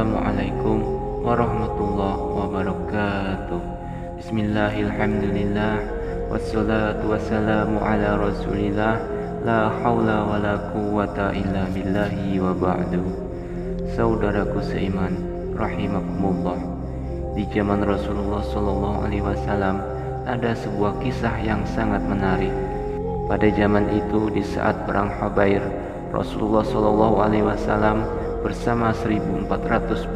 Assalamualaikum warahmatullahi wabarakatuh. Bismillahirrahmanirrahim. Wassalatu wassalamu ala rasulillah. La haula wa la quwwata illa billahi wa ba'du. Saudaraku seiman, rahimakumullah. Di zaman Rasulullah sallallahu alaihi wasallam ada sebuah kisah yang sangat menarik. Pada zaman itu, di saat perang Hubair, Rasulullah sallallahu alaihi wasallam bersama 1.400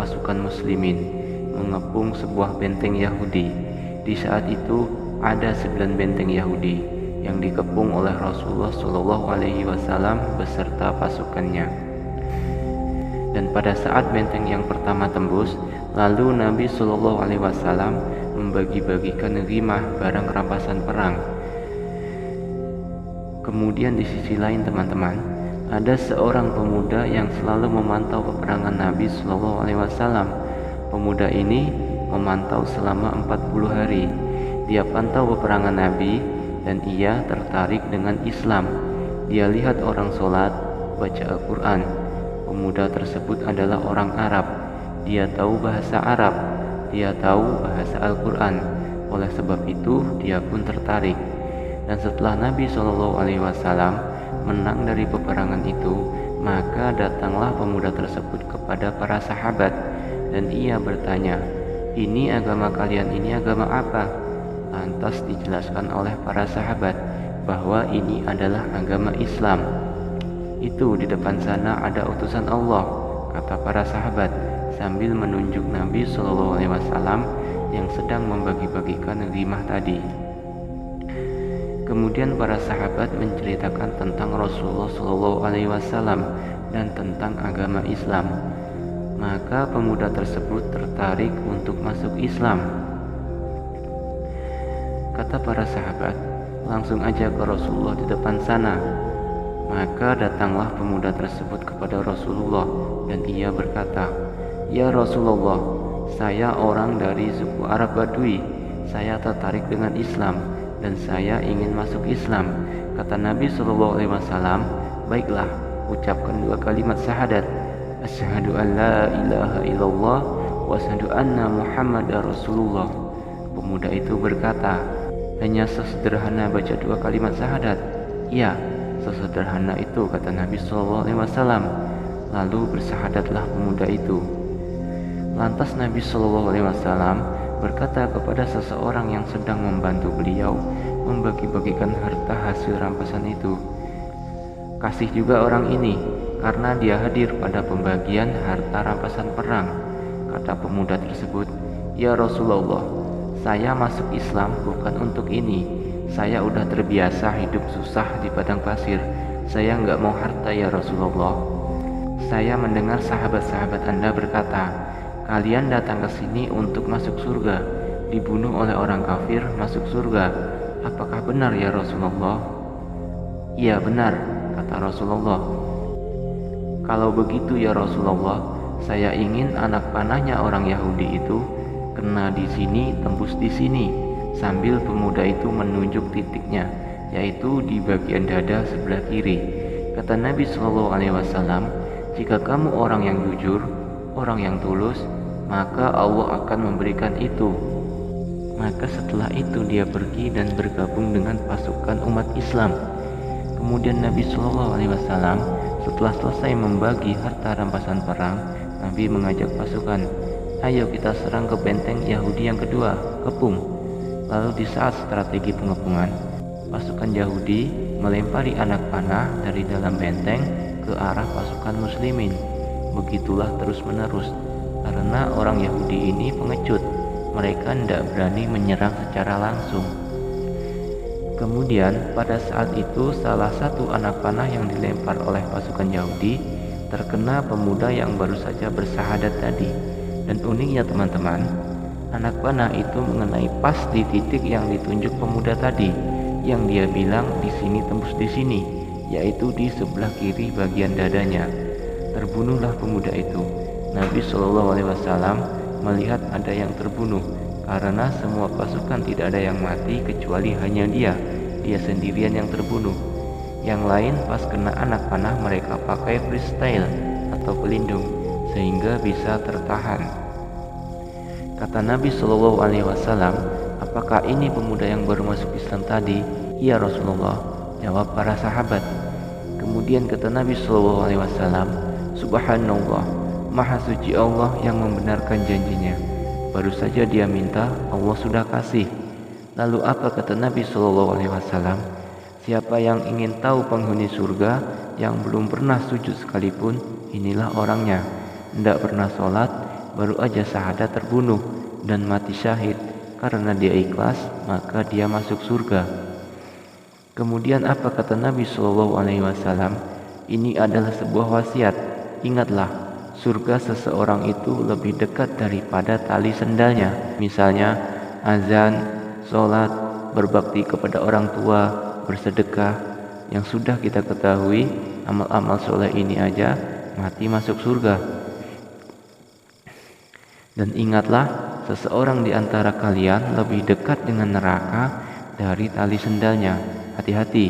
pasukan muslimin mengepung sebuah benteng Yahudi. Di saat itu ada 9 benteng Yahudi yang dikepung oleh Rasulullah Shallallahu Alaihi Wasallam beserta pasukannya. Dan pada saat benteng yang pertama tembus, lalu Nabi Shallallahu Alaihi Wasallam membagi-bagikan ghanimah barang rampasan perang. Kemudian di sisi lain, teman-teman, ada seorang pemuda yang selalu memantau peperangan Nabi Shallallahu Alaihi Wasallam. Pemuda ini memantau selama 40 hari. Dia pantau peperangan Nabi dan ia tertarik dengan Islam. Dia lihat orang sholat, baca Al-Quran. Pemuda tersebut adalah orang Arab. Dia tahu bahasa Arab. Dia tahu bahasa Al-Quran. Oleh sebab itu dia pun tertarik. Dan setelah Nabi Shallallahu Alaihi Wasallam menang dari peperangan itu, maka datanglah pemuda tersebut kepada para sahabat dan ia bertanya, "Ini agama kalian, ini agama apa?" Lantas dijelaskan oleh para sahabat bahwa ini adalah agama Islam. "Itu di depan sana ada utusan Allah," kata para sahabat sambil menunjuk Nabi Shallallahu Alaihi Wasallam yang sedang membagi-bagikan ghanimah tadi. Kemudian para sahabat menceritakan tentang Rasulullah Shallallahu Alaihi Wasallam dan tentang agama Islam. Maka pemuda tersebut tertarik untuk masuk Islam. Kata para sahabat, "Langsung aja ke Rasulullah di depan sana." Maka datanglah pemuda tersebut kepada Rasulullah dan ia berkata, "Ya Rasulullah, saya orang dari suku Arab Badui. Saya tertarik dengan Islam dan saya ingin masuk Islam." Kata Nabi Shallallahu Alaihi Wasallam, "Baiklah, ucapkan 2 kalimat syahadat, asyhadu an la ilaha illallah wa asyhadu anna muhammadar rasulullah." Pemuda itu berkata, "Hanya sesederhana baca 2 kalimat syahadat?" "Iya, sesederhana itu," kata Nabi Shallallahu Alaihi Wasallam. Lalu bersyahadatlah pemuda itu. Lantas Nabi Shallallahu Alaihi Wasallam berkata kepada seseorang yang sedang membantu beliau membagi-bagikan harta hasil rampasan itu, "Kasih juga orang ini, karena dia hadir pada pembagian harta rampasan perang." Kata pemuda tersebut, "Ya Rasulullah, saya masuk Islam bukan untuk ini. Saya udah terbiasa hidup susah di padang pasir. Saya nggak mau harta ya Rasulullah. Saya mendengar sahabat-sahabat Anda berkata, kalian datang ke sini untuk masuk surga, dibunuh oleh orang kafir masuk surga. Apakah benar ya Rasulullah?" "Iya benar," kata Rasulullah. "Kalau begitu ya Rasulullah, saya ingin anak panahnya orang Yahudi itu kena di sini tembus di sini." Sambil pemuda itu menunjuk titiknya, yaitu di bagian dada sebelah kiri. Kata Nabi Shallallahu Alaihi Wasallam, "Jika kamu orang yang jujur, orang yang tulus, maka Allah akan memberikan itu." Maka setelah itu dia pergi dan bergabung dengan pasukan umat Islam. Kemudian Nabi Shallallahu Alaihi Wasallam setelah selesai membagi harta rampasan perang, Nabi mengajak pasukan, "Ayo kita serang ke benteng Yahudi yang kedua, kepung." Lalu di saat strategi pengepungan, pasukan Yahudi melempari anak panah dari dalam benteng ke arah pasukan muslimin. Begitulah terus-menerus, karena orang Yahudi ini pengecut. Mereka tidak berani menyerang secara langsung. Kemudian pada saat itu salah satu anak panah yang dilempar oleh pasukan Yahudi terkena pemuda yang baru saja bersyahadat tadi. Dan uniknya teman-teman, anak panah itu mengenai pas di titik yang ditunjuk pemuda tadi, yang dia bilang di sini tembus di sini, yaitu di sebelah kiri bagian dadanya. Terbunuhlah pemuda itu. Nabi Shallallahu Alaihi Wasallam melihat ada yang terbunuh, karena semua pasukan tidak ada yang mati kecuali hanya dia sendirian yang terbunuh. Yang lain pas kena anak panah mereka pakai freestyle atau pelindung, sehingga bisa tertahan. Kata Nabi Shallallahu Alaihi Wasallam, apakah ini pemuda yang baru masuk Islam tadi? Iya Rasulullah, jawab para sahabat. Kemudian kata Nabi Shallallahu Alaihi Wasallam, Subhanallah, Maha Suci Allah yang membenarkan janjinya. Baru saja dia minta, Allah sudah kasih. Lalu apa kata Nabi Shallallahu Alaihi Wasallam? Siapa yang ingin tahu penghuni surga yang belum pernah sujud sekalipun, inilah orangnya. Tidak pernah sholat, baru aja syahadat terbunuh dan mati syahid. Karena dia ikhlas, maka dia masuk surga. Kemudian apa kata Nabi Shallallahu Alaihi Wasallam? Ini adalah sebuah wasiat. Ingatlah, surga seseorang itu lebih dekat daripada tali sendalnya. Misalnya azan, sholat, berbakti kepada orang tua, bersedekah. Yang sudah kita ketahui, amal-amal soleh ini aja mati masuk surga. Dan ingatlah, seseorang di antara kalian lebih dekat dengan neraka dari tali sendalnya. Hati-hati.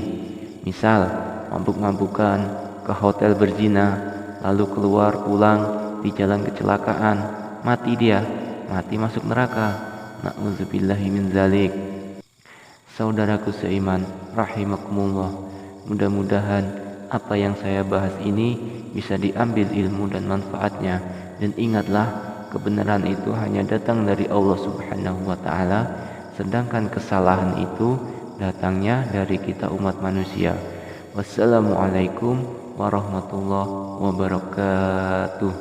Misal, mabuk-mabukan, ke hotel berzina, lalu keluar pulang di jalan kecelakaan, mati dia, mati masuk neraka. Na'udzubillahi min dzalik. Saudaraku seiman, rahimakumullah, mudah-mudahan apa yang saya bahas ini bisa diambil ilmu dan manfaatnya. Dan ingatlah, kebenaran itu hanya datang dari Allah Subhanahu wa Ta'ala, sedangkan kesalahan itu datangnya dari kita umat manusia. Wassalamualaikum warahmatullahi wabarakatuh.